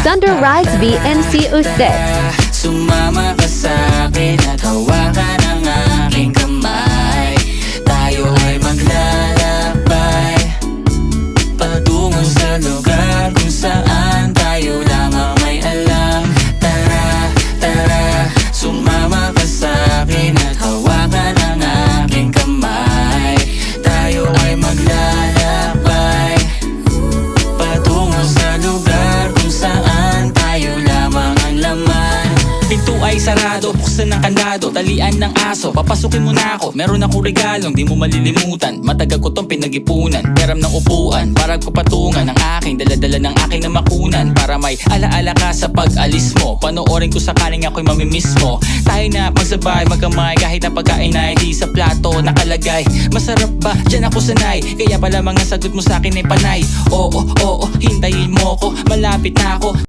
Thunder Rides VMC06. Sumama ka sa'kin at hawakan ang aking kamay. Tayo ay maglalakbay patungo sa lugar kung saan tayo lamang may alam. Tara, tara, sumama ka sa'kin at hawakan ang aking kamay. Tayo ay maglalakbay patungo sa lugar kung saan tayo lamang ang laman. Pinto ay sarado, buksan ng kandado, talian ng aso, papasukin mo na ako. Meron akong regalong di mo malilimutan. Matagal ko tong pinag-ipunan, peram ng upuan para ko patungan ang aking daladala ng aking namakunan. Para may alaala ka sa pag-alis mo, panoorin ko sakaling ako'y mamimiss mo. Tayo na magsabay, magkamay, kahit ang pagkain ay di sa plato nakalagay. Masarap ba? Diyan ako sanay, kaya pala mga sagot mo sa akin ay panay. Oo, oo, hintayin mo ko, malapit na ako.